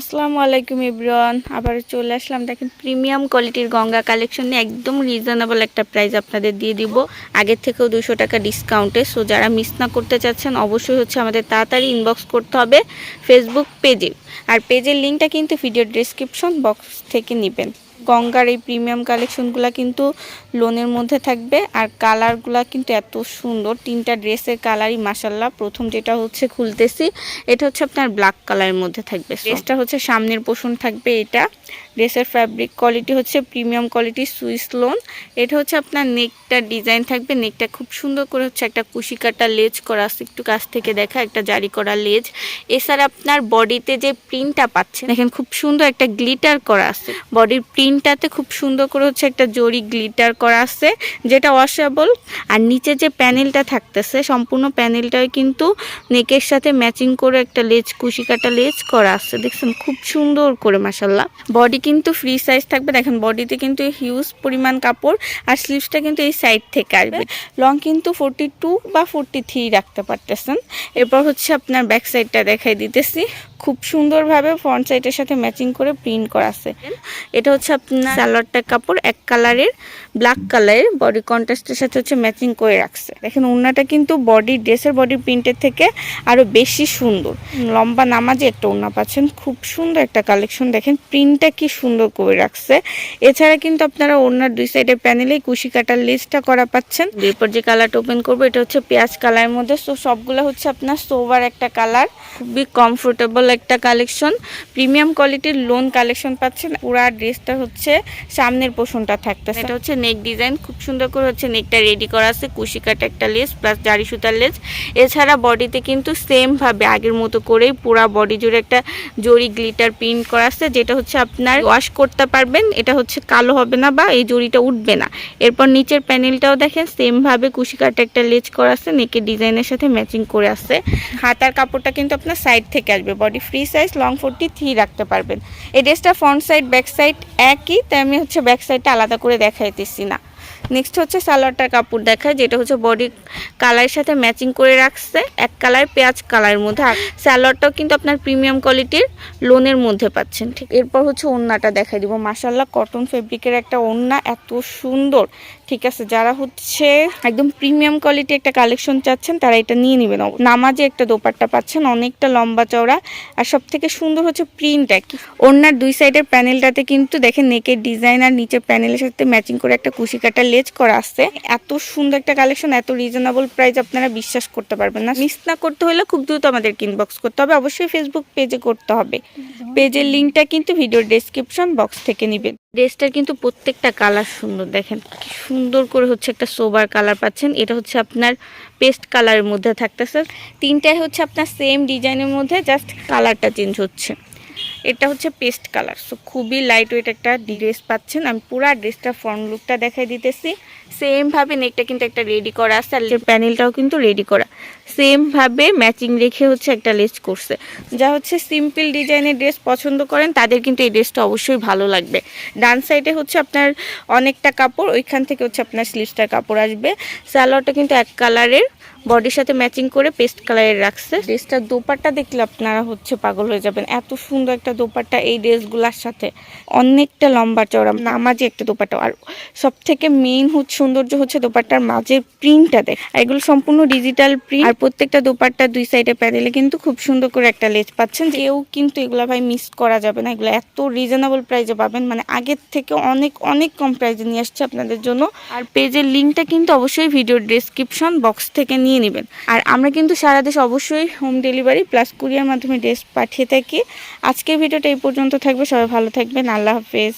আসসালামু আলাইকুম এভরিওয়ান, আবার চলে আসলাম। দেখেন প্রিমিয়াম কোয়ালিটির গঙ্গা কালেকশন নিয়ে একদম রিজনেবল একটা প্রাইস আপনাদের দিয়ে দিব, আগের থেকেও 200 টাকা ডিসকাউন্টে। সো যারা মিস না করতে চাচ্ছেন অবশ্যই আমাদের তাড়াতাড়ি ইনবক্স করতে হবে ফেসবুক পেজে, আর পেজের লিঙ্কটা কিন্তু ভিডিও ডেসক্রিপশন বক্স থেকে নেবেন। গঙ্গার এই প্রিমিয়াম কালেকশনগুলো কিন্তু লোনের মধ্যে থাকবে, আর কালারগুলো কিন্তু এত সুন্দর। 3টা ড্রেসের কালারই মাশাল্লাহ। প্রথম যেটা হচ্ছে খুলতেছি, এটা হচ্ছে আপনার ব্ল্যাক কালারের মধ্যে থাকবে। ড্রেসটা হচ্ছে সামনের পোষণ থাকবে। এটা ড্রেসের ফ্যাব্রিক কোয়ালিটি হচ্ছে প্রিমিয়াম কোয়ালিটি সুইস লোন। এটা হচ্ছে আপনার নেকটা ডিজাইন থাকবে। নেকটা খুব সুন্দর করে হচ্ছে একটা কুশি কাটা লেজ করা আছে, একটু কাছ থেকে দেখা, একটা জারি করা লেজ। এছাড়া আপনার বডিতে যে প্রিন্টটা পাচ্ছেন দেখেন খুব সুন্দর একটা গ্লিটার করা আছে। বডির প্রিন্টটাতে খুব সুন্দর করে হচ্ছে একটা জরি গ্লিটার করা আছে, যেটা ওয়াশেবল। আর নিচে যে প্যানেলটা থাকতেছে সম্পূর্ণ প্যানেলটাই কিন্তু নেকের সাথে ম্যাচিং করে একটা লেজ, কুশি কাটা লেজ করা আছে। দেখছেন খুব সুন্দর করে মাশাল্লাহ। বডি কিন্তু ফ্রি সাইজ থাকবে। দেখেন বডিতে কিন্তু হিউজ পরিমাণ কাপড়, আর স্লিভসটা কিন্তু এই সাইড থেকে আসবে। লং কিন্তু 42 বা 43 রাখতে পারতেছেন। এরপর হচ্ছে আপনার ব্যাক সাইডটা দেখাই দিতেছি। খুব সুন্দরভাবে ফ্রন্ট সাইডের সাথে ম্যাচিং করে প্রিন্ট করা আছে। এটা হচ্ছে আপনার সালোয়ারটা কাপড় এক কালারের, ব্ল্যাক কালারের, বডি কন্ট্রাস্টের সাথে হচ্ছে ম্যাচিং করে রাখছে। দেখেন ওড়নাটা কিন্তু বডি ড্রেসের বডি প্রিন্টের থেকে আরো বেশি সুন্দর। লম্বা নামাজে একটা ওড়না পাচ্ছেন, খুব সুন্দর একটা কালেকশন। দেখেন প্রিন্টটা কি সুন্দর করে রাখছে। এছাড়া কিন্তু আপনারা ওড়নার দুই সাইডের প্যানেলে কুশি কাটার লেসটা করা পাচ্ছেন। এরপর যে কালারটা ওপেন করবো এটা হচ্ছে পেঁয়াজ কালারের মধ্যে। সো সবগুলো হচ্ছে আপনার সোভার একটা কালার, খুবই কমফোর্টেবল একটা কালেকশন। প্রিমিয়াম কোয়ালিটির লোন কালেকশন পাচ্ছেন। পুরা ড্রেসটা হচ্ছে সামনের পোষণটা থাকতেছে। এটা হচ্ছে নেক ডিজাইন, খুব সুন্দর করে হচ্ছে নেকটা রেডি করা আছে, কুশি কাটা একটা লেস প্লাস জারি সুতার লেস। এছাড়া বডিতে কিন্তু সেম ভাবে আগের মতো করেই পুরা বডি জুড়ে একটা জরি গ্লিটার প্রিন্ট করা আছে, যেটা হচ্ছে আপনার ওয়াশ করতে পারবেন। এটা হচ্ছে কালো হবে না বা এই জরিটা উঠবে না। এরপর নিচের প্যানেলটাও দেখেন সেম ভাবে কুশি কাটা একটা লেজ করা আছে, নেকের ডিজাইনের সাথে ম্যাচিং করে আছে। হাতার কাপড়টা কিন্তু আপনার সাইড থেকে আসবে। বডি ফ্রি সাইজ, লং 43 রাখতে পারবেন। এই ড্রেসটা ফ্রন্ট সাইড ব্যাক সাইড একই, তাই আমি হচ্ছে ব্যাক সাইডটা আলাদা করে দেখাইতেছি না। নেক্সট হচ্ছে সালোয়ারটার কাপড় দেখায়, যেটা হচ্ছে বডি কালারের সাথে ম্যাচিং করে রাখছে, এক কালার পেঁয়াজ কালারের মধ্যে। আর সালোয়ারটাও কিন্তু আপনার প্রিমিয়াম কোয়ালিটির লোনের মধ্যে পাচ্ছেন। ঠিক এরপর হচ্ছে ওড়নাটা দেখাই দিব। মাশাআল্লাহ কটন ফেব্রিকের একটা ওড়না, এত সুন্দর। ঠিক আছে, যারা হচ্ছে একদম প্রিমিয়াম কোয়ালিটি একটা কালেকশন চাচ্ছেন তারা এটা নিয়ে নেবেন। নামাজে একটা দোপাট্টা পাচ্ছেন, অনেকটা লম্বা চওড়া, আর সব থেকে সুন্দর হচ্ছে প্রিন্টটা। ওড়নার দুই সাইডের প্যানেলটাতে কিন্তু দেখেন নেকের ডিজাইন আর নিচের প্যানেলের সাথে ম্যাচিং করে একটা কুশি কাটা লেজ করা আছে। এত সুন্দর একটা কালেকশন, এত রিজনেবল প্রাইস, আপনারা বিশ্বাস করতে পারবেন না। মিস না করতে হলে খুব দ্রুত আমাদের ইনবক্স করতে হবে। অবশ্যই ফেসবুক পেজে করতে হবে। পেজের লিঙ্কটা কিন্তু ভিডিওর ডেসক্রিপশন বক্স থেকে নেবেন। ড্রেসটার কিন্তু প্রত্যেকটা কালার সুন্দর। দেখেন কি সুন্দর করে হচ্ছে একটা সোবার কালার পাচ্ছেন। এটা হচ্ছে আপনার পেস্ট কালারের মধ্যে থাকতেছে। তিনটাই হচ্ছে আপনার সেম ডিজাইনের মধ্যে, জাস্ট কালারটা চেঞ্জ হচ্ছে। এটা হচ্ছে পেস্ট কালার। সো খুবই লাইট ওয়েট একটা ড্রেস পাচ্ছেন। আমি পুরা ড্রেসটা ফ্রন্ট লুকটা দেখাই দিতেছি। সেম ভাবে নেকটা কিন্তু একটা রেডি করা আছে, আর প্যানেলটাও কিন্তু রেডি করা। সেম ভাবে ম্যাচিং রেখে হচ্ছে একটা লেস করছে। যা হচ্ছে সিম্পল ডিজাইনের ড্রেস পছন্দ করেন তাদের কিন্তু এই ড্রেসটা অবশ্যই ভালো লাগবে। ডান সাইডে হচ্ছে আপনার অনেকটা কাপড়, ওইখান থেকে হচ্ছে আপনার স্লিভসটার কাপড় আসবে। সালোয়ারটা কিন্তু এক কালারের, বডির সাথে ম্যাচিং করে পেস্ট কালারের রাখছে। ড্রেসটার দোপাট্টা দেখলে আপনারা হচ্ছে পাগল হয়ে যাবেন। এত সুন্দর একটা দোপাট্টা এই ড্রেসগুলোর সাথে, অনেকটা লম্বা চওড়া নামাজে একটা দোপাট্টা। আর সব থেকে মেইন হচ্ছে সৌন্দর্য হচ্ছে দোপাট্টার মাঝের প্রিন্টটা দেখ, এগুলো সম্পূর্ণ ডিজিটাল প্রিন্ট। আর প্রত্যেকটা দোপাট্টার দুই সাইডে প্যানেলে কিন্তু খুব সুন্দর করে একটা লেজ পাচ্ছেন। কেউ কিন্তু এগুলো ভাই মিস করা যাবে না। এগুলো এত রিজনেবল প্রাইসে পাবেন, মানে আগের থেকে অনেক অনেক কম প্রাইসে নিয়ে আসছে আপনাদের জন্য। আর পেজের লিঙ্কটা কিন্তু অবশ্যই ভিডিওর ডেসক্রিপশন বক্স থেকে নিয়ে নেবেন। আর আমরা কিন্তু সারা দেশ অবশ্যই হোম ডেলিভারি প্লাস কুরিয়ার মাধ্যমে ড্রেস পাঠিয়ে থাকি। আজকের ভিডিওটা এই পর্যন্ত থাকবে। সবাই ভালো থাকবেন। আল্লাহ হাফেজ।